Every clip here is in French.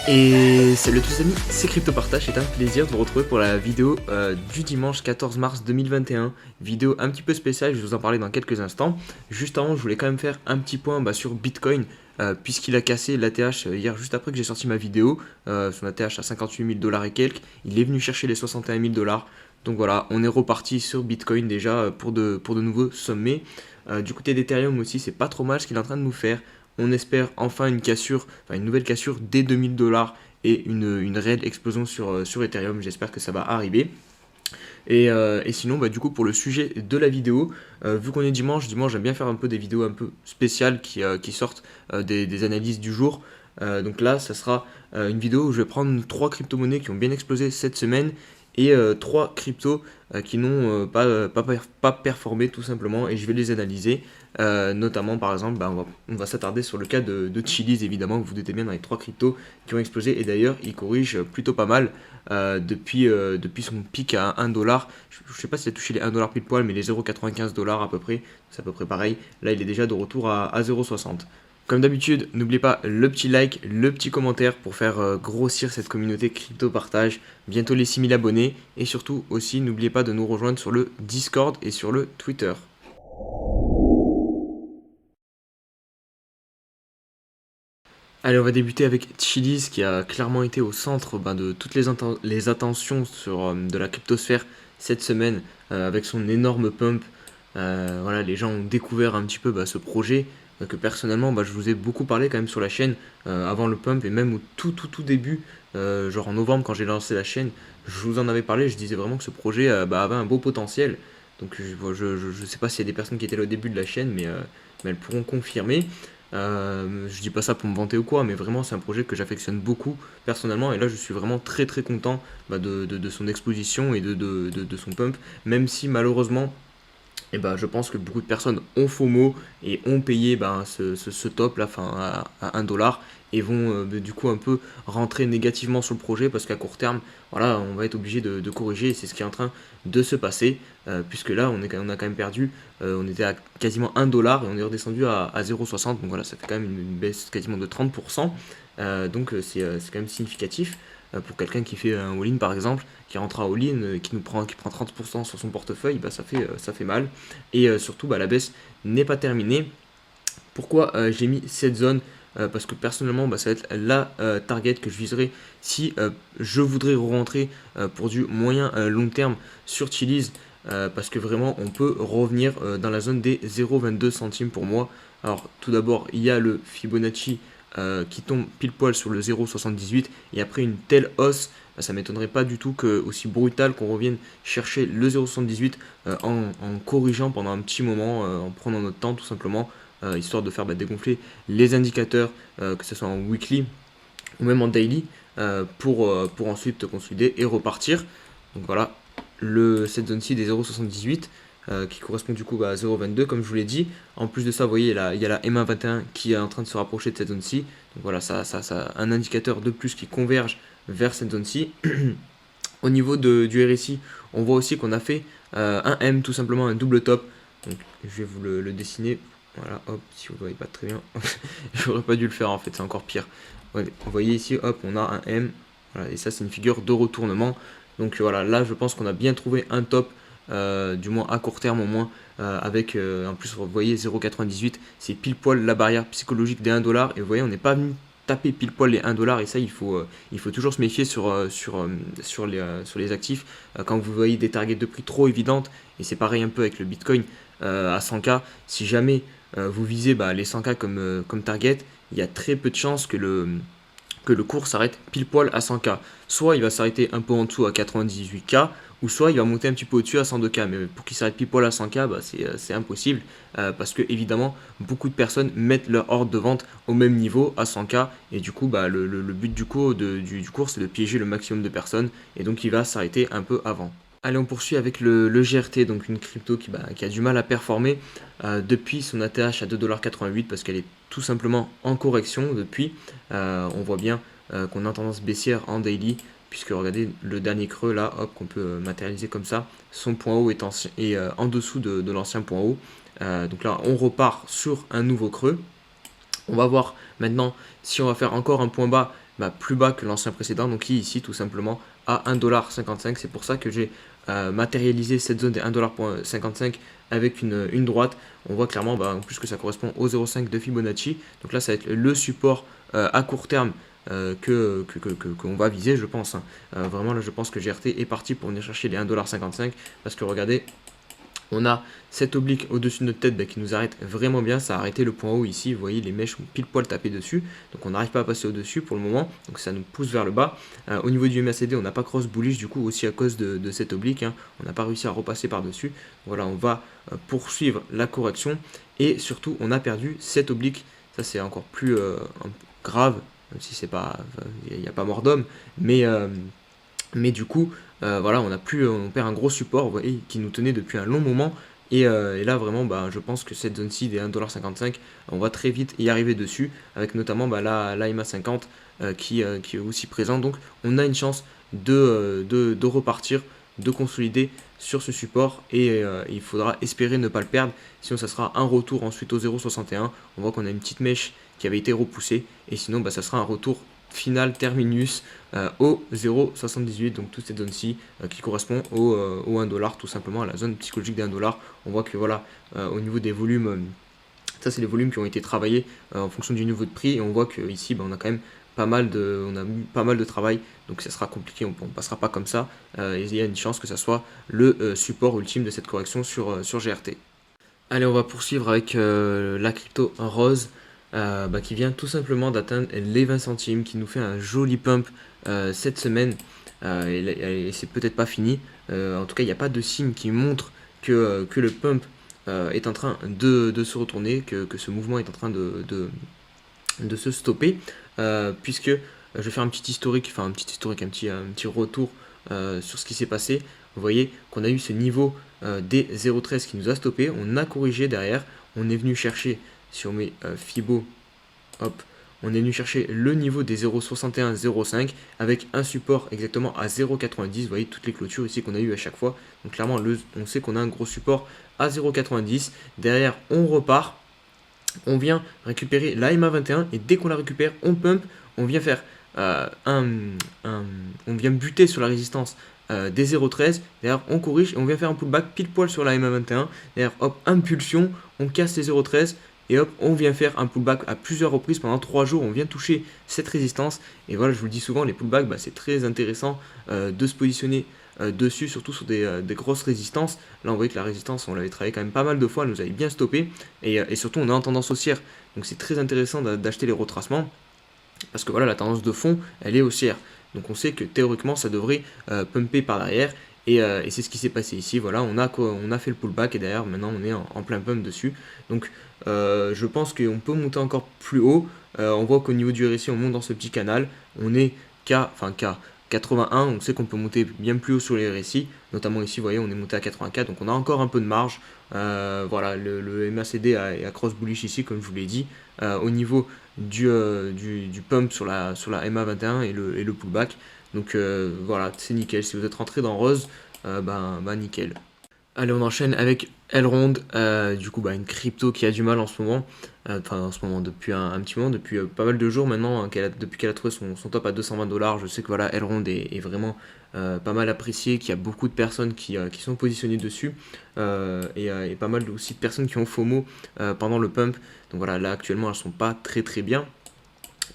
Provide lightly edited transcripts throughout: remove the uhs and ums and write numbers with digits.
Et salut à tous les amis, c'est CryptoPartage, c'est un plaisir de vous retrouver pour la vidéo du dimanche 14 mars 2021. Vidéo un petit peu spéciale, je vais vous en parler dans quelques instants. Juste avant, je voulais quand même faire un petit point sur Bitcoin, puisqu'il a cassé l'ATH hier juste après que j'ai sorti ma vidéo. Son ATH à 58 000 dollars et quelques, il est venu chercher les 61 000 dollars. Donc voilà, on est reparti sur Bitcoin déjà pour de nouveaux sommets. Du côté d'Ethereum aussi, c'est pas trop mal ce qu'il est en train de nous faire. On espère enfin une nouvelle cassure dès 2000 dollars et une réelle explosion sur Ethereum. J'espère que ça va arriver. Et sinon, du coup, pour le sujet de la vidéo, vu qu'on est dimanche, j'aime bien faire un peu des vidéos un peu spéciales qui sortent des analyses du jour. Donc là, ça sera une vidéo où je vais prendre 3 crypto-monnaies qui ont bien explosé cette semaine et 3 cryptos qui n'ont pas performé tout simplement, et je vais les analyser. Notamment, par exemple, on va s'attarder sur le cas de Chiliz, évidemment, que vous doutez bien, dans les 3 cryptos qui ont explosé, et d'ailleurs, il corrige plutôt pas mal depuis son pic à 1 dollar. Je ne sais pas s'il a touché les 1 dollar pile poil, mais les 0,95 dollars à peu près, c'est à peu près pareil. Là, il est déjà de retour à 0,60. Comme d'habitude, n'oubliez pas le petit like, le petit commentaire pour faire grossir cette communauté crypto partage. Bientôt les 6000 abonnés. Et surtout aussi, n'oubliez pas de nous rejoindre sur le Discord et sur le Twitter. Allez, on va débuter avec Chiliz qui a clairement été au centre de toutes les attentions de la cryptosphère cette semaine avec son énorme pump. Voilà, les gens ont découvert un petit peu ce projet que personnellement je vous ai beaucoup parlé quand même sur la chaîne avant le pump, et même au tout début, genre en novembre quand j'ai lancé la chaîne, je vous en avais parlé, je disais vraiment que ce projet avait un beau potentiel. Donc je sais pas s'il y a des personnes qui étaient là au début de la chaîne, mais elles pourront confirmer. Je dis pas ça pour me vanter ou quoi, mais vraiment c'est un projet que j'affectionne beaucoup personnellement, et là je suis vraiment très content de son exposition et de son pump, même si malheureusement je pense que beaucoup de personnes ont FOMO et ont payé ce top là, à 1 dollar, et vont du coup un peu rentrer négativement sur le projet, parce qu'à court terme, voilà, on va être obligé de corriger, et c'est ce qui est en train de se passer, puisque là on a quand même perdu, on était à quasiment 1 dollar et on est redescendu à 0,60, donc voilà, ça fait quand même une baisse quasiment de 30%, donc c'est quand même significatif. Pour quelqu'un qui fait un all-in par exemple, qui rentre à all-in, qui prend 30% sur son portefeuille, ça fait mal. Et surtout, la baisse n'est pas terminée. Pourquoi j'ai mis cette zone? Parce que personnellement, ça va être la target que je viserai si je voudrais rentrer pour du moyen long terme sur Chiliz, parce que vraiment on peut revenir dans la zone des 0,22 centimes pour moi. Alors tout d'abord, il y a le Fibonacci qui tombe pile poil sur le 0,78, et après une telle hausse, ça m'étonnerait pas du tout que, aussi brutal, qu'on revienne chercher le 0,78 en corrigeant pendant un petit moment, en prenant notre temps tout simplement, histoire de faire dégonfler les indicateurs, que ce soit en weekly ou même en daily, pour ensuite consolider et repartir. Donc voilà, cette zone-ci des 0,78 qui correspond du coup à 0,22 comme je vous l'ai dit. En plus de ça, vous voyez, il y a la M121 qui est en train de se rapprocher de cette zone-ci. Donc voilà, ça un indicateur de plus qui converge vers cette zone-ci. Au niveau du RSI, on voit aussi qu'on a fait un M, tout simplement un double top. Donc je vais vous le dessiner. Voilà, hop, si vous ne voyez pas très bien. J'aurais pas dû le faire en fait, c'est encore pire. Ouais, vous voyez ici, hop, on a un M. Voilà, et ça, c'est une figure de retournement. Donc voilà, là, je pense qu'on a bien trouvé un top, du moins à court terme au moins, avec en plus, vous voyez, 0,98, c'est pile poil la barrière psychologique des 1 dollar. Et vous voyez, on n'est pas venu taper pile poil les 1 dollar, et ça il faut toujours se méfier sur les actifs, quand vous voyez des targets de prix trop évidentes. Et c'est pareil un peu avec le Bitcoin à 100K. Si jamais vous visez les 100K comme target, il y a très peu de chances que le cours s'arrête pile poil à 100K. Soit il va s'arrêter un peu en dessous à 98K, ou soit il va monter un petit peu au-dessus à 102K. Mais pour qu'il s'arrête pile poil à 100K, c'est impossible, parce que évidemment beaucoup de personnes mettent leur ordre de vente au même niveau à 100K, et du coup le but du cours c'est de piéger le maximum de personnes, et donc il va s'arrêter un peu avant. Allez, on poursuit avec le GRT, donc une crypto qui a du mal à performer depuis son ATH à 2,88$, parce qu'elle est tout simplement en correction depuis. On voit bien qu'on a tendance baissière en daily, puisque regardez le dernier creux là, hop, qu'on peut matérialiser comme ça. Son point haut est en dessous de l'ancien point haut. Donc là, on repart sur un nouveau creux. On va voir maintenant si on va faire encore un point bas plus bas que l'ancien précédent, donc qui est ici tout simplement à 1,55$. C'est pour ça que j'ai matérialisé cette zone des 1,55$ avec une droite. On voit clairement en plus que ça correspond au 0,5 de Fibonacci. Donc là ça va être le support à court terme qu'on va viser, je pense. Hein. Vraiment là je pense que GRT est parti pour venir chercher les 1,55$, parce que regardez, on a cette oblique au-dessus de notre tête qui nous arrête vraiment bien. Ça a arrêté le point haut ici. Vous voyez, les mèches ont pile poil tapé dessus. Donc on n'arrive pas à passer au-dessus pour le moment. Donc ça nous pousse vers le bas. Au niveau du MACD, on n'a pas cross bullish du coup aussi à cause de cette oblique. Hein. On n'a pas réussi à repasser par-dessus. Voilà, on va poursuivre la correction. Et surtout, on a perdu cette oblique. Ça c'est encore plus grave. Même si c'est pas, il n'y a pas mort d'homme. Mais du coup, voilà, on perd un gros support, vous voyez, qui nous tenait depuis un long moment. Et là, vraiment, je pense que cette zone-ci des 1,55$, on va très vite y arriver dessus, avec notamment la EMA 50 qui est aussi présente. Donc, on a une chance de repartir, de consolider sur ce support. Et il faudra espérer ne pas le perdre. Sinon, ça sera un retour ensuite au 0,61. On voit qu'on a une petite mèche qui avait été repoussée. Et sinon, ça sera un retour final terminus au 0,78, donc toute cette zone-ci qui correspond au 1$ tout simplement, à la zone psychologique des 1$. On voit que voilà, au niveau des volumes, ça c'est les volumes qui ont été travaillés en fonction du niveau de prix, et on voit qu'ici on a quand même on a mis pas mal de travail, donc ça sera compliqué, on ne passera pas comme ça, et il y a une chance que ça soit le support ultime de cette correction sur GRT. Allez, on va poursuivre avec la crypto rose. Qui vient tout simplement d'atteindre les 20 centimes, qui nous fait un joli pump cette semaine, et c'est peut-être pas fini. En tout cas, il n'y a pas de signe qui montre que le pump est en train de se retourner, que ce mouvement est en train de se stopper, puisque je vais faire un petit historique, un petit retour sur ce qui s'est passé. Vous voyez qu'on a eu ce niveau des 0,13 qui nous a stoppé, on a corrigé derrière, on est venu chercher, si on met Fibo, hop, on est venu chercher le niveau des 0,61, 0,5 avec un support exactement à 0,90. Vous voyez toutes les clôtures ici qu'on a eu à chaque fois. Donc clairement, on sait qu'on a un gros support à 0,90. Derrière, on repart. On vient récupérer la EMA 21 et dès qu'on la récupère, on pump. On vient faire on vient buter sur la résistance des 0,13. D'ailleurs, on corrige et on vient faire un pullback pile poil sur la EMA 21. D'ailleurs, hop, impulsion, on casse les 0,13. Et hop, on vient faire un pullback à plusieurs reprises pendant 3 jours. On vient toucher cette résistance. Et voilà, je vous le dis souvent, les pullbacks, c'est très intéressant de se positionner dessus, surtout sur des grosses résistances. Là, on voyait que la résistance, on l'avait travaillé quand même pas mal de fois. Elle nous avait bien stoppé. Et surtout, on est en tendance haussière. Donc, c'est très intéressant d'acheter les retracements. Parce que voilà, la tendance de fond, elle est haussière. Donc, on sait que théoriquement, ça devrait pumper par derrière. Et c'est ce qui s'est passé ici. Voilà, on a fait le pullback et derrière, maintenant, on est en plein pump dessus. Donc, je pense qu'on peut monter encore plus haut. On voit qu'au niveau du RSI, on monte dans ce petit canal. On est K 81. On sait qu'on peut monter bien plus haut sur les RSI. Notamment ici, vous voyez, on est monté à 84. Donc, on a encore un peu de marge. Voilà, le MACD a cross bullish ici, comme je vous l'ai dit. Au niveau du pump sur la MA 21 et le pullback. Donc voilà, c'est nickel. Si vous êtes rentré dans rose, nickel. Allez, on enchaîne avec Elrond, du coup une crypto qui a du mal en ce moment, depuis un petit moment, depuis pas mal de jours maintenant, hein, depuis qu'elle a trouvé son top à 220$. Je sais que voilà, Elrond est vraiment pas mal apprécié, qu'il y a beaucoup de personnes qui sont positionnées dessus, et pas mal aussi de personnes qui ont FOMO pendant le pump. Donc voilà, là actuellement elles sont pas très très bien,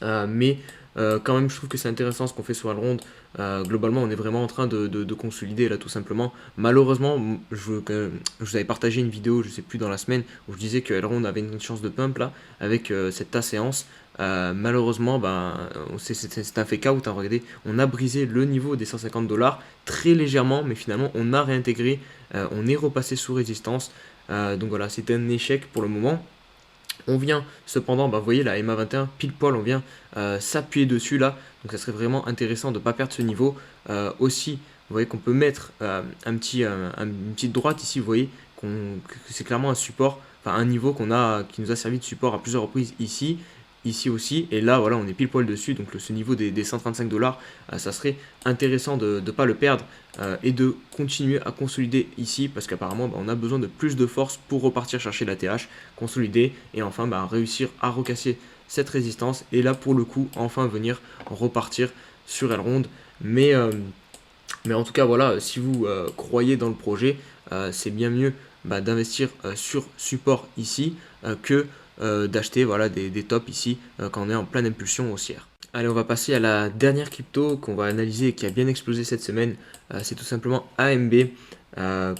mais quand même je trouve que c'est intéressant ce qu'on fait sur Elrond. Globalement on est vraiment en train de consolider là tout simplement. Malheureusement je vous avais partagé une vidéo, je sais plus, dans la semaine, où je disais que Elrond avait une chance de pump là avec cette tas séance. Malheureusement c'est un fake out, hein. Regardez, on a brisé le niveau des 150$ très légèrement, mais finalement on a réintégré, on est repassé sous résistance. Donc voilà, c'est un échec pour le moment. On vient cependant, vous voyez la EMA 21 pile poil, on vient s'appuyer dessus là, donc ça serait vraiment intéressant de ne pas perdre ce niveau. Aussi, vous voyez qu'on peut mettre une petite droite ici, vous voyez que c'est clairement un support, un niveau qui nous a servi de support à plusieurs reprises ici aussi, et là voilà, on est pile poil dessus. Donc ce niveau des 135$, ça serait intéressant de ne pas le perdre, et de continuer à consolider ici, parce qu'apparemment on a besoin de plus de force pour repartir chercher la TH, consolider et enfin réussir à recasser cette résistance et là pour le coup enfin venir repartir sur Elrond. Mais en tout cas voilà, si vous croyez dans le projet, c'est bien mieux d'investir sur support ici que d'acheter voilà, des tops ici quand on est en pleine impulsion haussière. Allez, on va passer à la dernière crypto qu'on va analyser et qui a bien explosé cette semaine. C'est tout simplement AMB,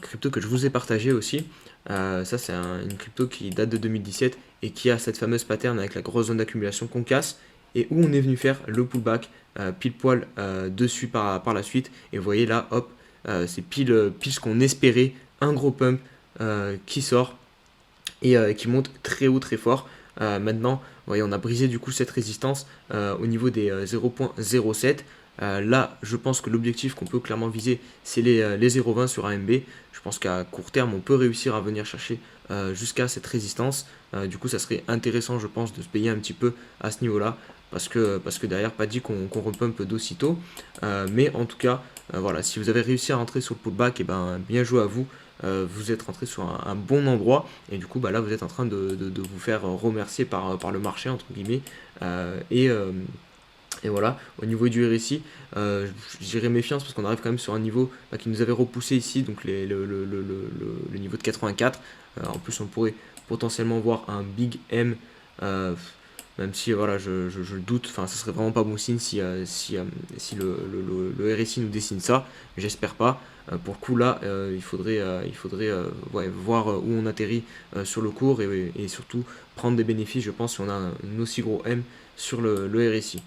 crypto que je vous ai partagé aussi. Ça, c'est une crypto qui date de 2017 et qui a cette fameuse pattern avec la grosse zone d'accumulation qu'on casse et où on est venu faire le pullback pile poil dessus par la suite. Et vous voyez là, hop, c'est pile ce qu'on espérait, un gros pump qui sort et qui monte très haut, très fort. Maintenant, vous voyez, on a brisé du coup cette résistance au niveau des 0.07. Là, je pense que l'objectif qu'on peut clairement viser, c'est les 0.20 sur AMB. Je pense qu'à court terme, on peut réussir à venir chercher jusqu'à cette résistance. Du coup, ça serait intéressant, je pense, de se payer un petit peu à ce niveau-là. Parce que derrière, pas dit qu'on repumpe d'aussitôt. Mais en tout cas, voilà, si vous avez réussi à rentrer sur le pullback, et bien joué à vous. Vous êtes rentré sur un bon endroit et du coup là vous êtes en train de vous faire remercier par le marché entre guillemets et voilà, au niveau du RSI, j'irai méfiance parce qu'on arrive quand même sur un niveau qui nous avait repoussé ici, donc le niveau de 84. En plus, on pourrait potentiellement voir un Big M, même si voilà, je doute, enfin, ça serait vraiment pas bon signe si le RSI nous dessine ça. J'espère pas. Pour le coup, là, il faudrait ouais, voir où on atterrit sur le cours et surtout prendre des bénéfices, je pense, si on a un aussi gros M sur le RSI.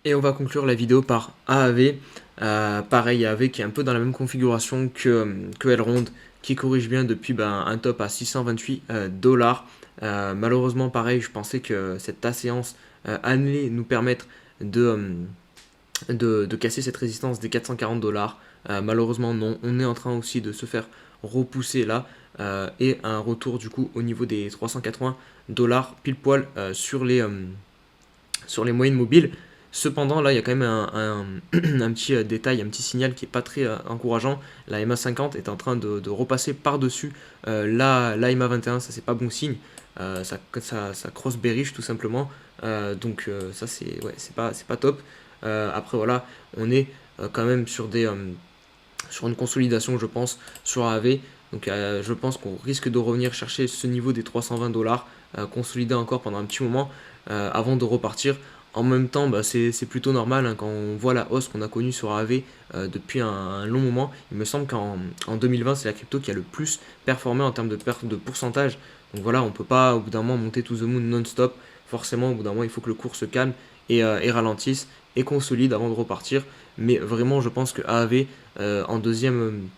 Et on va conclure la vidéo par AAV. Pareil, AAV qui est un peu dans la même configuration que Elrond, qui corrige bien depuis un top à 628 $. Malheureusement, pareil, je pensais que cette séance allait nous permettre de casser cette résistance des 440 $. Malheureusement, non. On est en train aussi de se faire repousser là et un retour du coup au niveau des 380 $ pile poil sur les moyennes mobiles. Cependant, là, il y a quand même un petit détail, un petit signal qui n'est pas très encourageant. La MA50 est en train de repasser par-dessus la MA21, ça c'est pas bon signe. Ça cross bearish tout simplement. Donc ça c'est pas top. Après voilà, on est quand même sur une consolidation, je pense, sur AAV. Donc je pense qu'on risque de revenir chercher ce niveau des 320 $, consolider encore pendant un petit moment avant de repartir. En même temps, c'est plutôt normal quand on voit la hausse qu'on a connue sur AAV depuis un long moment. Il me semble qu'en 2020, c'est la crypto qui a le plus performé en termes de perte de pourcentage. Donc voilà, on ne peut pas au bout d'un moment monter to the moon non-stop. Forcément, au bout d'un moment, il faut que le cours se calme et ralentisse et consolide avant de repartir. Mais vraiment, je pense que AAV, en deuxième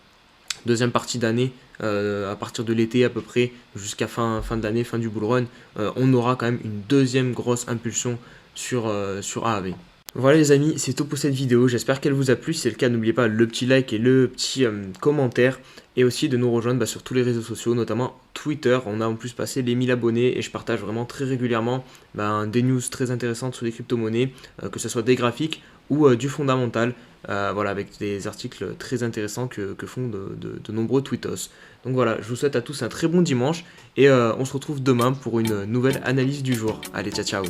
partie d'année, à partir de l'été à peu près, jusqu'à fin de l'année, fin du bull run, on aura quand même une deuxième grosse impulsion sur AAV. Voilà les amis, c'est tout pour cette vidéo, j'espère qu'elle vous a plu. Si c'est le cas, n'oubliez pas le petit like et le petit commentaire. Et aussi de nous rejoindre sur tous les réseaux sociaux, notamment Twitter. On a en plus passé les 1000 abonnés et je partage vraiment très régulièrement des news très intéressantes sur les crypto-monnaies, que ce soit des graphiques ou du fondamental. Voilà, avec des articles très intéressants que font de nombreux tweetos. Donc voilà, je vous souhaite à tous un très bon dimanche et on se retrouve demain pour une nouvelle analyse du jour. Allez, ciao ciao.